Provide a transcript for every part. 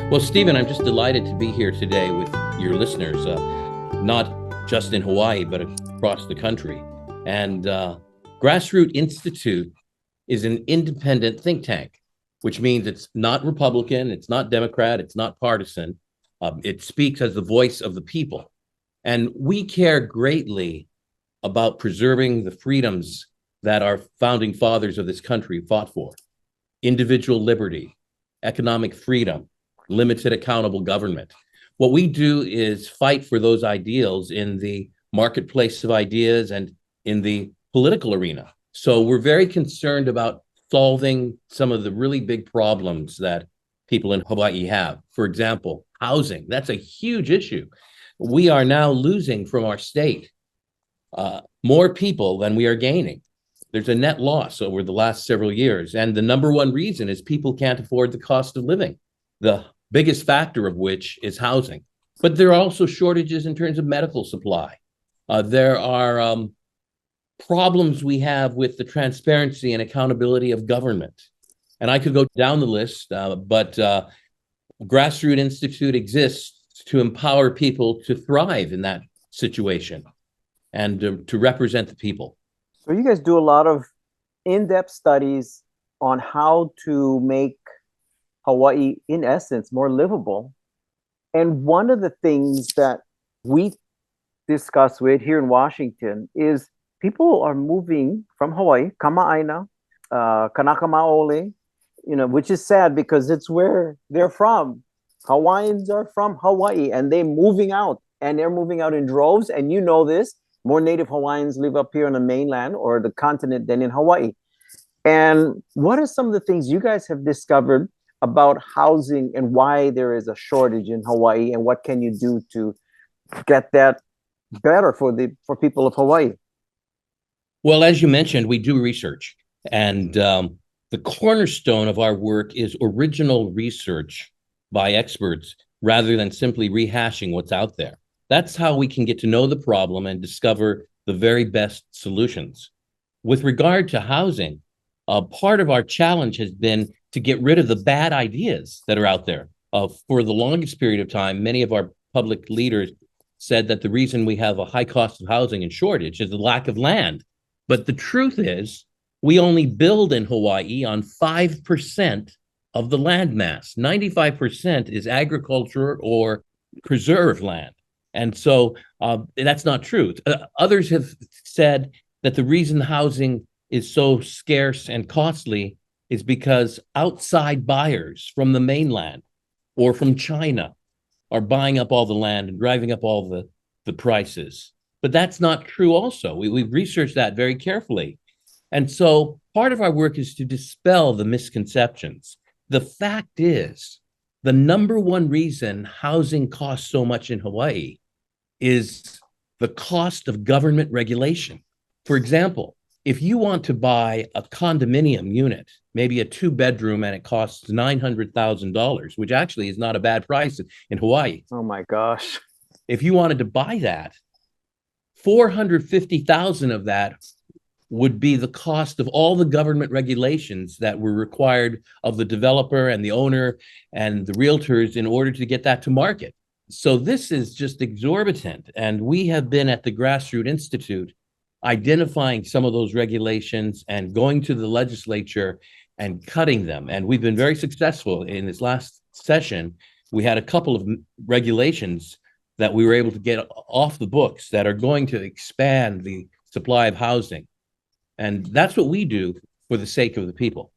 Well, Stephen, I'm just delighted to be here today with your listeners, not just in Hawaii, but across the country. And Grassroot Institute is an independent think tank, which means it's not Republican, it's not Democrat, it's not partisan. It speaks as the voice of the people. And we care greatly about preserving the freedoms that our founding fathers of this country fought for: individual liberty, economic freedom, limited accountable government. What we do is fight for those ideals in the marketplace of ideas and in the political arena. So we're very concerned about solving some of the really big problems that people in Hawaii have. For example, housing. That's a huge issue. We are now losing from our state more people than we are gaining. There's a net loss over the last several years. And the number one reason is people can't afford the cost of living, the biggest factor of which is housing. But there are also shortages in terms of medical supply. There are problems we have with the transparency and accountability of government. And I could go down the list, but Grassroot Institute exists to empower people to thrive in that situation and to represent the people. So you guys do a lot of in-depth studies on how to make Hawaii, in essence, more livable. And one of the things that we discuss with here in Washington is people are moving from Hawaii, Kama'aina, Kanaka Maoli, which is sad because it's where they're from. Hawaiians are from Hawaii and they're moving out, and they're moving out in droves. And you know this, more Native Hawaiians live up here on the mainland or the continent than in Hawaii. And what are some of the things you guys have discovered about housing and why there is a shortage in Hawaii, and what can you do to get that better for people of Hawaii? Well, as you mentioned, we do research, and the cornerstone of our work is original research by experts rather than simply rehashing what's out there. That's how we can get to know the problem and discover the very best solutions. With regard to housing, part of our challenge has been to get rid of the bad ideas that are out there. For the longest period of time, many of our public leaders said that the reason we have a high cost of housing and shortage is the lack of land. But the truth is, we only build in Hawaii on 5% of the land mass. 95% is agriculture or preserved land. And so that's not true. Others have said that the reason housing is so scarce and costly is because outside buyers from the mainland or from China are buying up all the land and driving up all the prices. But that's not true also. We've researched that very carefully. And so part of our work is to dispel the misconceptions. The fact is, the number one reason housing costs so much in Hawaii is the cost of government regulation. For example, if you want to buy a condominium unit, maybe a two-bedroom, and it costs $900,000, which actually is not a bad price in Hawaii. Oh my gosh. If you wanted to buy that, 450,000 of that would be the cost of all the government regulations that were required of the developer and the owner and the realtors in order to get that to market. So this is just exorbitant. And we have been at the Grassroot Institute identifying some of those regulations and going to the legislature and cutting them. And we've been very successful. In this last session, we had a couple of regulations that we were able to get off the books that are going to expand the supply of housing. And that's what we do for the sake of the people.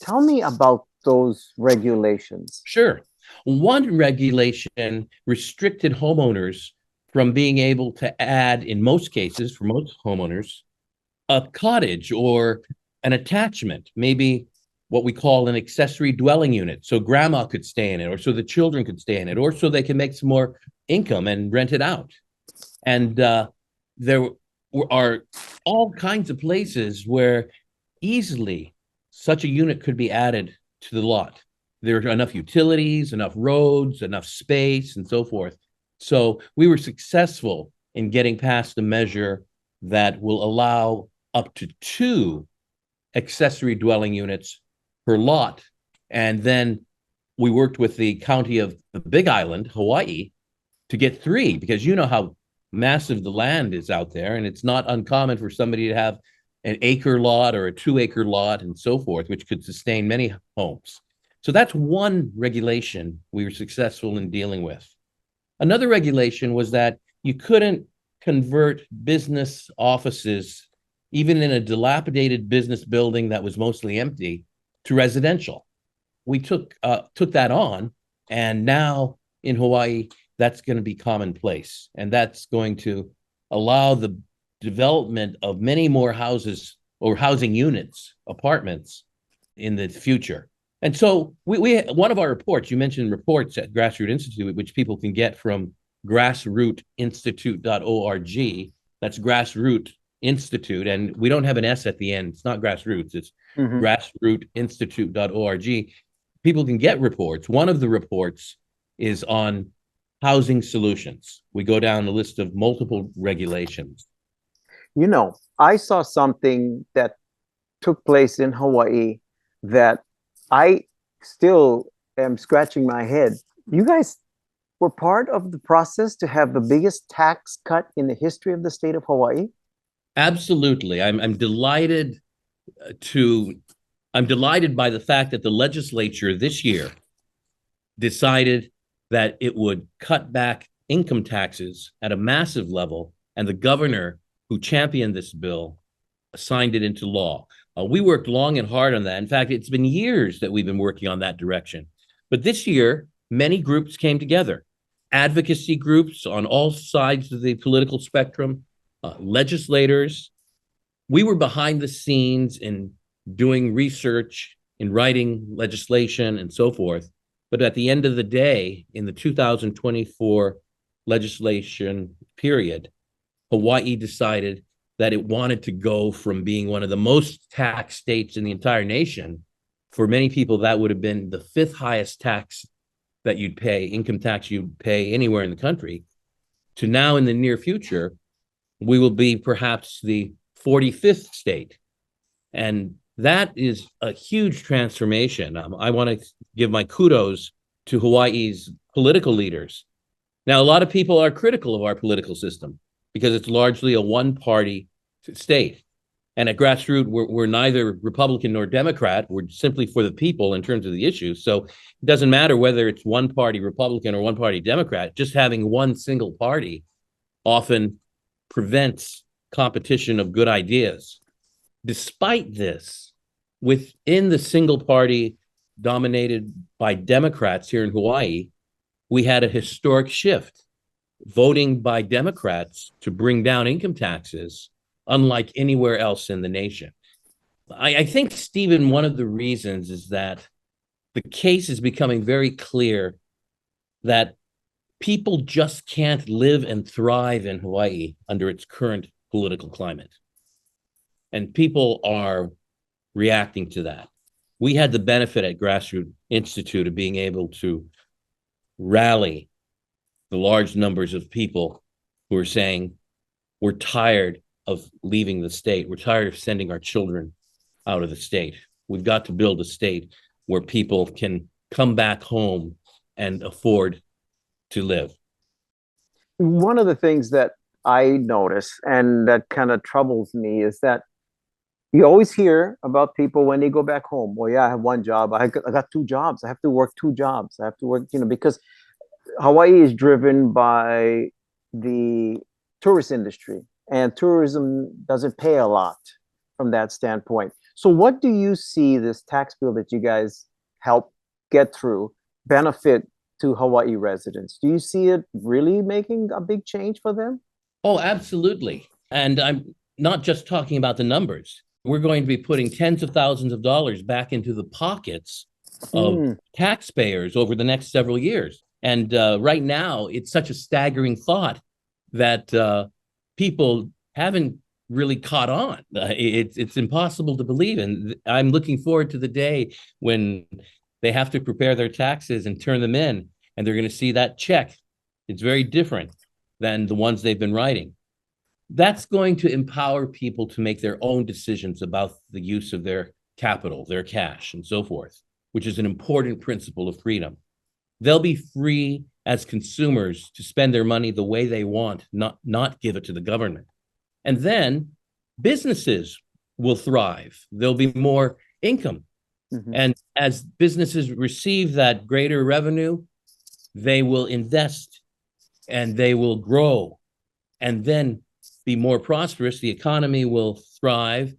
Tell me about those regulations. Sure. One regulation restricted homeowners from being able to add, in most cases, for most homeowners, a cottage or an attachment, maybe what we call an accessory dwelling unit. So grandma could stay in it, or so the children could stay in it, or so they can make some more income and rent it out. And there are all kinds of places where easily such a unit could be added to the lot. There are enough utilities, enough roads, enough space, and so forth. So we were successful in getting past a measure that will allow up to 2 accessory dwelling units per lot. And then we worked with the county of the Big Island, Hawaii, to get three, because you know how massive the land is out there, and it's not uncommon for somebody to have an acre lot or a 2 acre lot and so forth, which could sustain many homes. So that's one regulation we were successful in dealing with. Another regulation was that you couldn't convert business offices, even in a dilapidated business building that was mostly empty, to residential. We took that on, and now in Hawaii, that's going to be commonplace, and that's going to allow the development of many more houses or housing units, apartments in the future. And so we one of our reports, you mentioned reports at Grassroot Institute, which people can get from grassrootinstitute.org. That's Grassroot Institute, and we don't have an S at the end. It's not grassroots, it's Mm-hmm. grassrootinstitute.org. People can get reports. One of the reports is on housing solutions. We go down the list of multiple regulations. You know, I saw something that took place in Hawaii that I still am scratching my head. You guys were part of the process to have the biggest tax cut in the history of the state of Hawaii. Absolutely. I'm delighted to I'm delighted by the fact that the legislature this year decided that it would cut back income taxes at a massive level, and the governor who championed this bill signed it into law. We worked long and hard on that. In fact, it's been years that we've been working on that direction. But this year, many groups came together, advocacy groups on all sides of the political spectrum, legislators. We were behind the scenes in doing research, in writing legislation, and so forth. But at the end of the day, in the 2024 legislation period, Hawaii decided that it wanted to go from being one of the most taxed states in the entire nation. For many people, that would have been the fifth highest tax that you'd pay, income tax you'd pay anywhere in the country, to now in the near future, we will be perhaps the 45th state. And that is a huge transformation. I want to give my kudos to Hawaii's political leaders. Now, a lot of people are critical of our political system because it's largely a one-party state. And at Grassroots, we're neither Republican nor Democrat. We're simply for the people in terms of the issues. So it doesn't matter whether it's one-party Republican or one-party Democrat. Just having one single party often prevents competition of good ideas. Despite this, within the single party dominated by Democrats here in Hawaii, we had a historic shift, voting by Democrats to bring down income taxes, unlike anywhere else in the nation. I think, Stephen, one of the reasons is that the case is becoming very clear that people just can't live and thrive in Hawaii under its current political climate. And people are reacting to that. We had the benefit at Grassroots Institute of being able to rally the large numbers of people who are saying, we're tired of leaving the state. We're tired of sending our children out of the state. We've got to build a state where people can come back home and afford to live. One of the things that I notice and that kind of troubles me is that you always hear about people when they go back home. Well, yeah, I have one job. I got two jobs. I have to work two jobs. I have to work, because Hawaii is driven by the tourist industry, and tourism doesn't pay a lot from that standpoint. So what do you see this tax bill that you guys help get through benefit to Hawaii residents? Do you see it really making a big change for them? Oh, absolutely. And I'm not just talking about the numbers. We're going to be putting tens of thousands of dollars back into the pockets of taxpayers over the next several years. And right now, it's such a staggering thought that people haven't really caught on. It's impossible to believe. And I'm looking forward to the day when they have to prepare their taxes and turn them in, and they're going to see that check. It's very different than the ones they've been writing. That's going to empower people to make their own decisions about the use of their capital, their cash, and so forth. which is an important principle of freedom. They'll be free as consumers to spend their money the way they want, not give it to the government. And then businesses will thrive. There'll be more income. Mm-hmm. And as businesses receive that greater revenue, they will invest and they will grow and then be more prosperous. The economy will thrive.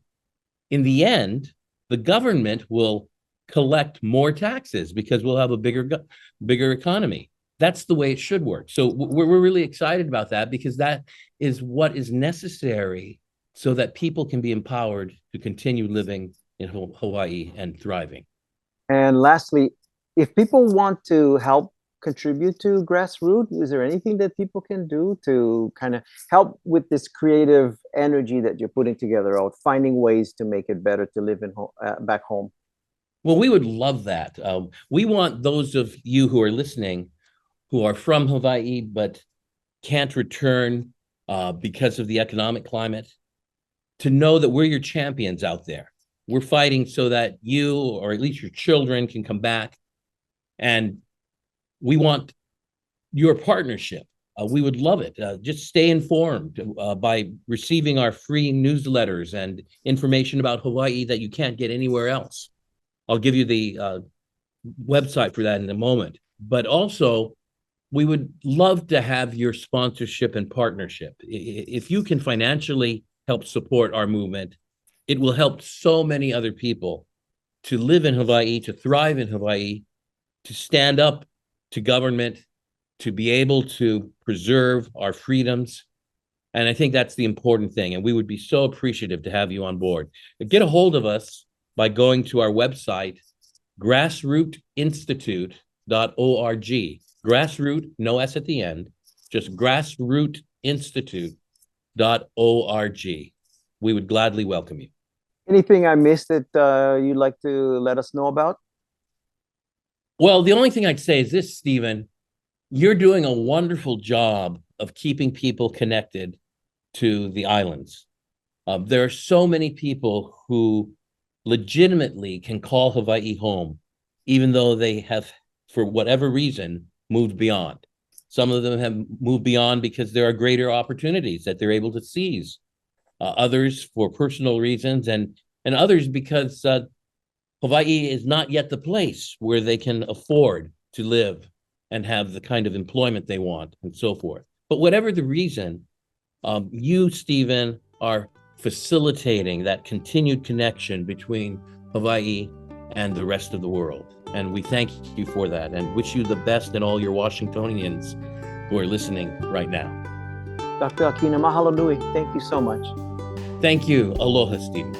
In the end, the government will collect more taxes because we'll have a bigger economy. That's the way it should work. So we're really excited about that because that is what is necessary so that people can be empowered to continue living in Hawaii and thriving. And lastly, if people want to help contribute to Grassroot, is there anything that people can do to kind of help with this creative energy that you're putting together, or finding ways to make it better to live in back home? Well, we would love that. We want those of you who are listening who are from Hawaii but can't return because of the economic climate to know that we're your champions out there. We're fighting so that you, or at least your children, can come back. And we want your partnership. We would love it. Just stay informed by receiving our free newsletters and information about Hawaii that you can't get anywhere else. I'll give you the website for that in a moment. But also, we would love to have your sponsorship and partnership. If you can financially help support our movement, it will help so many other people to live in Hawaii, to thrive in Hawaii, to stand up to government, to be able to preserve our freedoms. And I think that's the important thing. And we would be so appreciative to have you on board. Get a hold of us by going to our website, grassrootinstitute.org. Grassroot, no S at the end, just grassrootinstitute.org. We would gladly welcome you. Anything I missed that you'd like to let us know about? Well, the only thing I'd say is this, Stephen. You're doing a wonderful job of keeping people connected to the islands. There are so many people who legitimately can call Hawaii home, even though they have, for whatever reason, moved beyond. Some of them have moved beyond because there are greater opportunities that they're able to seize. Others for personal reasons, and others because Hawaii is not yet the place where they can afford to live and have the kind of employment they want and so forth. But whatever the reason, you, Stephen, are facilitating that continued connection between Hawaii and the rest of the world. And we thank you for that and wish you the best and all your Washingtonians who are listening right now. Dr. Akina, mahalo nui. Thank you so much. Thank you. Aloha, Stephen.